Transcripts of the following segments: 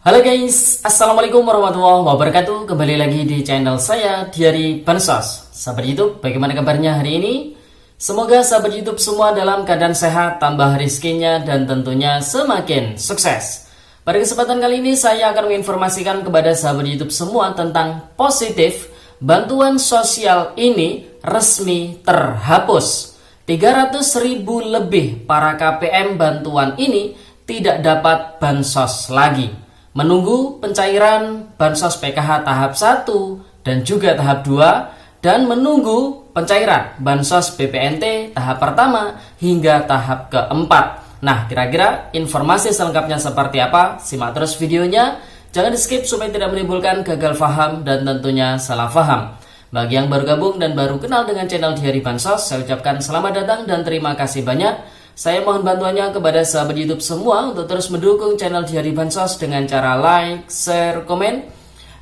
Halo guys, Assalamualaikum warahmatullahi wabarakatuh. Kembali lagi di channel saya, Diari Bansos. Sahabat YouTube, bagaimana kabarnya hari ini? Semoga sahabat YouTube semua dalam keadaan sehat, tambah rezekinya, dan tentunya semakin sukses. Pada kesempatan kali ini saya akan menginformasikan kepada sahabat YouTube semua tentang positif bantuan sosial ini resmi terhapus. 300.000 lebih para KPM bantuan ini tidak dapat bansos lagi. Menunggu pencairan bansos PKH tahap 1 dan juga tahap 2 dan menunggu pencairan bansos BPNT tahap pertama hingga tahap keempat. Nah, kira-kira informasi selengkapnya seperti apa? Simak terus videonya, jangan di skip supaya tidak menimbulkan gagal paham dan tentunya salah paham. Bagi yang baru gabung dan baru kenal dengan channel Diari Bansos, saya ucapkan selamat datang dan terima kasih banyak. Saya mohon bantuannya kepada sahabat YouTube semua untuk terus mendukung channel Diari Bansos dengan cara like, share, komen,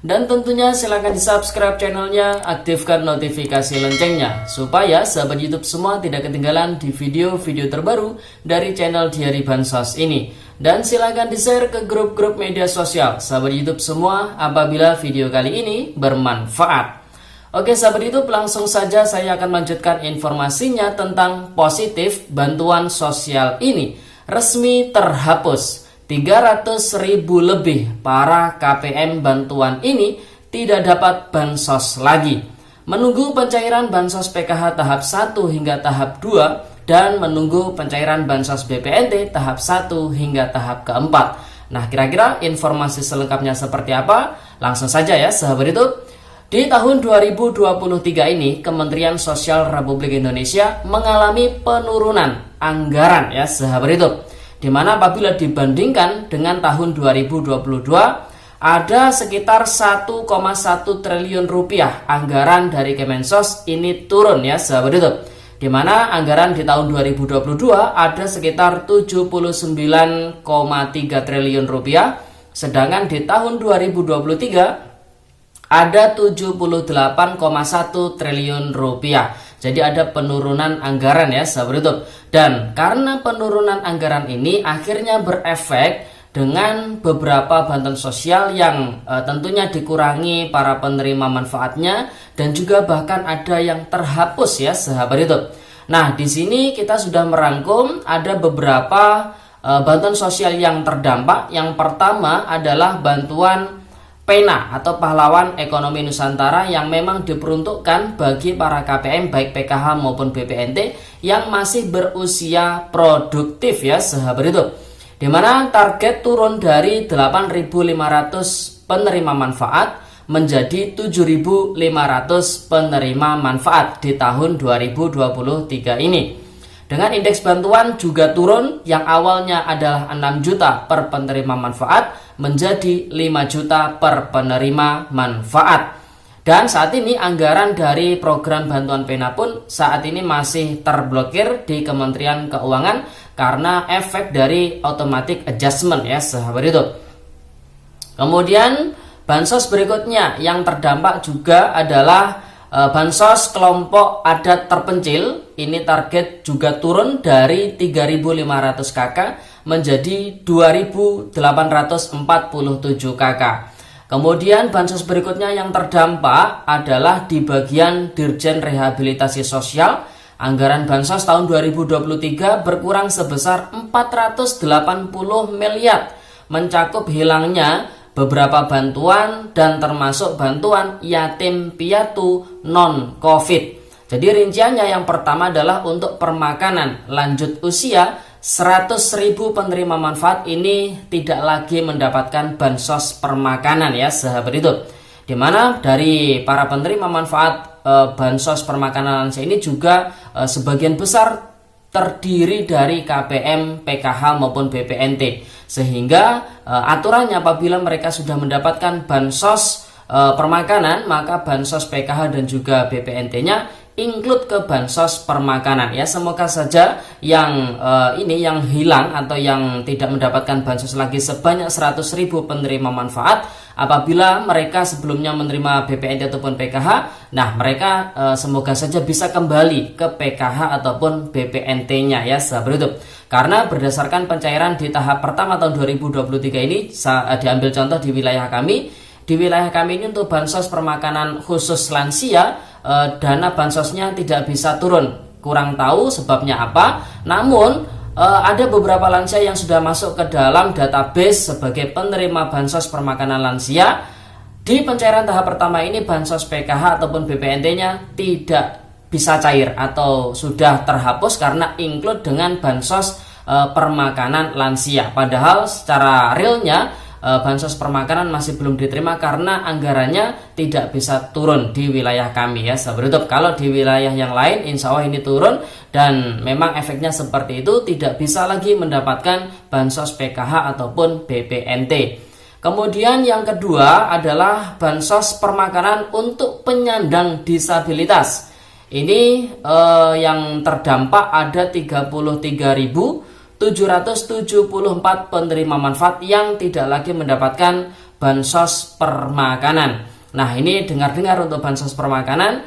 dan tentunya silahkan di subscribe channelnya, aktifkan notifikasi loncengnya supaya sahabat YouTube semua tidak ketinggalan di video-video terbaru dari channel Diari Bansos ini. Dan silahkan di share ke grup-grup media sosial sahabat YouTube semua apabila video kali ini bermanfaat. Oke sahabat YouTube, langsung saja saya akan melanjutkan informasinya tentang positif bantuan sosial ini resmi terhapus. 300.000 lebih para KPM bantuan ini tidak dapat bansos lagi. Menunggu pencairan bansos PKH tahap 1 hingga tahap 2 dan menunggu pencairan bansos BPNT tahap 1 hingga tahap keempat. Nah, kira-kira informasi selengkapnya seperti apa? Langsung saja ya sahabat YouTube. Di tahun 2023 ini, Kementerian Sosial Republik Indonesia mengalami penurunan anggaran ya sahabat YouTube. Di mana apabila dibandingkan dengan tahun 2022, ada sekitar 1,1 triliun rupiah anggaran dari Kemensos ini turun ya sahabat YouTube. Di mana anggaran di tahun 2022 ada sekitar 79,3 triliun rupiah, sedangkan di tahun 2023 ada 78,1 triliun rupiah. Jadi ada penurunan anggaran ya sahabat YouTube. Dan karena penurunan anggaran ini akhirnya berefek dengan beberapa bantuan sosial yang tentunya dikurangi para penerima manfaatnya dan juga bahkan ada yang terhapus ya sahabat YouTube. Nah, di sini kita sudah merangkum ada beberapa bantuan sosial yang terdampak. Yang pertama adalah bantuan PENA atau Pahlawan Ekonomi Nusantara yang memang diperuntukkan bagi para KPM baik PKH maupun BPNT yang masih berusia produktif ya sahabat YouTube. Di mana target turun dari 8.500 penerima manfaat menjadi 7.500 penerima manfaat di tahun 2023 ini. Dengan indeks bantuan juga turun yang awalnya adalah 6 juta per penerima manfaat menjadi 5 juta per penerima manfaat. Dan saat ini anggaran dari program bantuan PENA pun saat ini masih terblokir di Kementerian Keuangan karena efek dari automatic adjustment ya sahabat itu. Kemudian bansos berikutnya yang terdampak juga adalah bansos kelompok adat terpencil. Ini target juga turun dari 3.500 KK menjadi 2.847 KK. Kemudian bansos berikutnya yang terdampak adalah di bagian Dirjen Rehabilitasi Sosial. Anggaran bansos tahun 2023 berkurang sebesar 480 miliar, mencakup hilangnya beberapa bantuan dan termasuk bantuan yatim piatu non-COVID. Jadi rinciannya yang pertama adalah untuk permakanan lanjut usia 100.000 penerima manfaat ini tidak lagi mendapatkan bansos permakanan ya sahabat itu. Dimana dari para penerima manfaat bansos permakanan lansia ini juga sebagian besar terdiri dari KPM, PKH maupun BPNT. Sehingga aturannya apabila mereka sudah mendapatkan bansos permakanan, maka bansos PKH dan juga BPNT-nya include ke bansos permakanan ya. Semoga saja yang ini yang hilang atau yang tidak mendapatkan bansos lagi sebanyak 100.000 penerima manfaat apabila mereka sebelumnya menerima BPNT ataupun PKH, nah mereka semoga saja bisa kembali ke PKH ataupun BPNT-nya ya sahabat YouTube. Karena berdasarkan pencairan di tahap pertama tahun 2023 ini, diambil contoh di wilayah kami. Di wilayah kami ini untuk bansos permakanan khusus lansia, dana bansosnya tidak bisa turun. Kurang tahu sebabnya apa. Namun ada beberapa lansia yang sudah masuk ke dalam database sebagai penerima bansos permakanan lansia. Di pencairan tahap pertama ini bansos PKH ataupun BPNT-nya tidak bisa cair atau sudah terhapus karena include dengan bansos permakanan lansia. Padahal secara realnya bansos permakanan masih belum diterima karena anggarannya tidak bisa turun di wilayah kami ya sahabat YouTube. Kalau di wilayah yang lain insya Allah ini turun dan memang efeknya seperti itu, tidak bisa lagi mendapatkan bansos PKH ataupun BPNT. Kemudian yang kedua adalah bansos permakanan untuk penyandang disabilitas. Ini yang terdampak ada 33.774 penerima manfaat yang tidak lagi mendapatkan bansos permakanan. Nah, ini dengar-dengar untuk bansos permakanan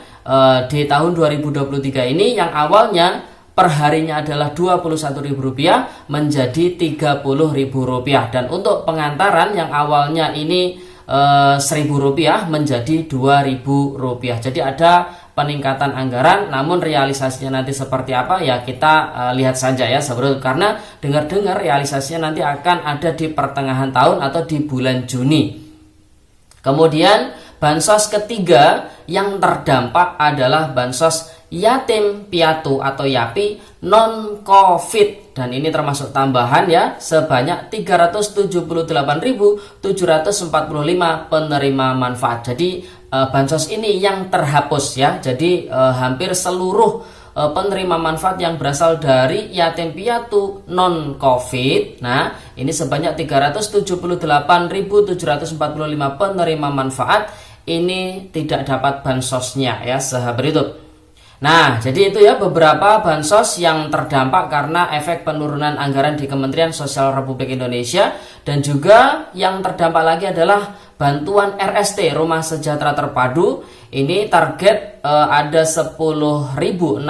di tahun 2023 ini yang awalnya perharinya adalah Rp21.000 menjadi Rp30.000, dan untuk pengantaran yang awalnya ini Rp1.000 menjadi Rp2.000. Jadi ada peningkatan anggaran, namun realisasinya nanti seperti apa ya kita lihat saja ya sahabat, karena dengar-dengar realisasinya nanti akan ada di pertengahan tahun atau di bulan Juni. Kemudian bansos ketiga yang terdampak adalah bansos yatim piatu atau YAPI non COVID, dan ini termasuk tambahan ya, sebanyak 378.745 penerima manfaat. Jadi bansos ini yang terhapus ya. Jadi hampir seluruh penerima manfaat yang berasal dari yatim piatu non COVID. Nah, ini sebanyak 378.745 penerima manfaat ini tidak dapat bansosnya ya sahabat YouTube. Nah, jadi itu ya beberapa bansos yang terdampak karena efek penurunan anggaran di Kementerian Sosial Republik Indonesia, dan juga yang terdampak lagi adalah bantuan RST Rumah Sejahtera Terpadu. Ini target ada 10.600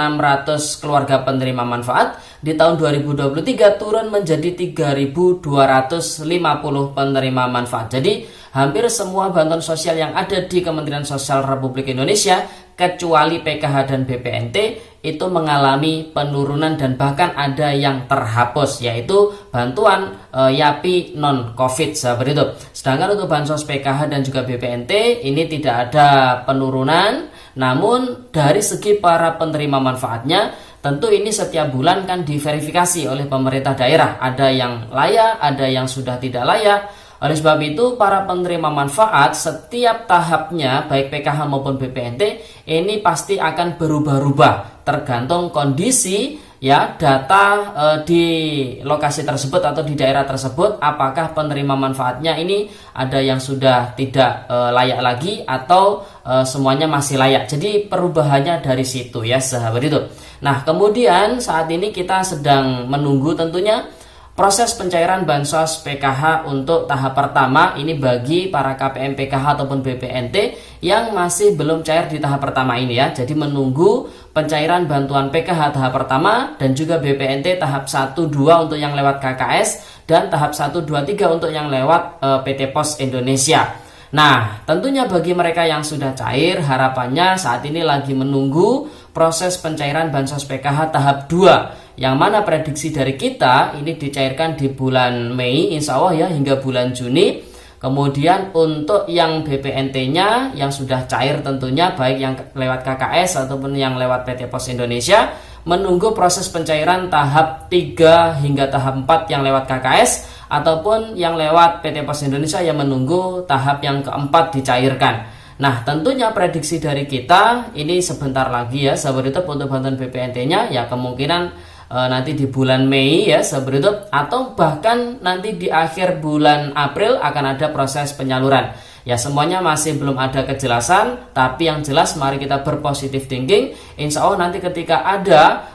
keluarga penerima manfaat. Di tahun 2023 turun menjadi 3.250 penerima manfaat. Jadi hampir semua bantuan sosial yang ada di Kementerian Sosial Republik Indonesia kecuali PKH dan BPNT itu mengalami penurunan dan bahkan ada yang terhapus, yaitu bantuan YAPI non COVID sahabat YouTube. Sedangkan untuk bansos PKH dan juga BPNT ini tidak ada penurunan, namun dari segi para penerima manfaatnya tentu ini setiap bulan kan diverifikasi oleh pemerintah daerah, ada yang layak, ada yang sudah tidak layak. Oleh sebab itu para penerima manfaat setiap tahapnya baik PKH maupun BPNT ini pasti akan berubah-ubah tergantung kondisi ya data di lokasi tersebut atau di daerah tersebut, apakah penerima manfaatnya ini ada yang sudah tidak layak lagi atau semuanya masih layak. Jadi perubahannya dari situ ya sahabat itu. Nah, kemudian saat ini kita sedang menunggu tentunya proses pencairan bansos PKH untuk tahap pertama ini bagi para KPM PKH ataupun BPNT yang masih belum cair di tahap pertama ini ya. Jadi menunggu pencairan bantuan PKH tahap pertama dan juga BPNT tahap 1-2 untuk yang lewat KKS dan tahap 1-2-3 untuk yang lewat PT Pos Indonesia. Nah, tentunya bagi mereka yang sudah cair, harapannya saat ini lagi menunggu proses pencairan bansos PKH tahap 2, yang mana prediksi dari kita ini dicairkan di bulan Mei insya Allah ya hingga bulan Juni. Kemudian untuk yang BPNT-nya yang sudah cair tentunya baik yang lewat KKS ataupun yang lewat PT Pos Indonesia menunggu proses pencairan tahap 3 hingga tahap 4 yang lewat KKS ataupun yang lewat PT Pos Indonesia yang menunggu tahap yang keempat dicairkan. Nah, tentunya prediksi dari kita ini sebentar lagi ya sahabat YouTube untuk bantuan BPNT-nya ya kemungkinan nanti di bulan Mei ya sahabat YouTube, atau bahkan nanti di akhir bulan April akan ada proses penyaluran. Ya semuanya masih belum ada kejelasan, tapi yang jelas mari kita berpositif thinking. Insya Allah nanti ketika ada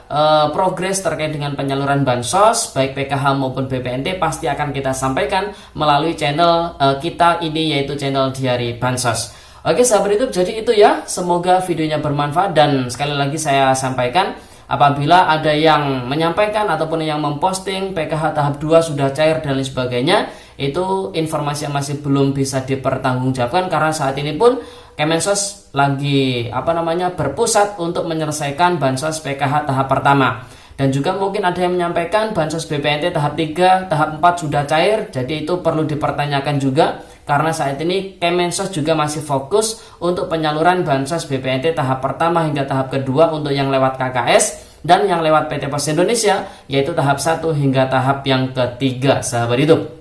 progres terkait dengan penyaluran bansos baik PKH maupun BPNT pasti akan kita sampaikan melalui channel kita ini, yaitu channel Diari Bansos. Oke sahabat YouTube, jadi itu ya, semoga videonya bermanfaat. Dan sekali lagi saya sampaikan, apabila ada yang menyampaikan ataupun yang memposting PKH tahap 2 sudah cair dan lain sebagainya, itu informasi yang masih belum bisa dipertanggungjawabkan karena saat ini pun Kemensos lagi berpusat untuk menyelesaikan bansos PKH tahap pertama. Dan juga mungkin ada yang menyampaikan bansos BPNT tahap 3, tahap 4 sudah cair. Jadi itu perlu dipertanyakan juga karena saat ini Kemensos juga masih fokus untuk penyaluran bansos BPNT tahap pertama hingga tahap kedua untuk yang lewat KKS dan yang lewat PT Pos Indonesia, yaitu tahap 1 hingga tahap yang ketiga, sahabat YouTube.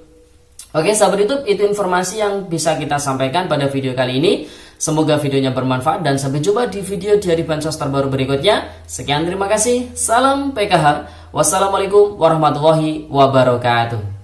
Oke sahabat YouTube, itu informasi yang bisa kita sampaikan pada video kali ini. Semoga videonya bermanfaat dan sampai jumpa di video Diari Bansos terbaru berikutnya. Sekian, terima kasih. Salam PKH. Wassalamualaikum warahmatullahi wabarakatuh.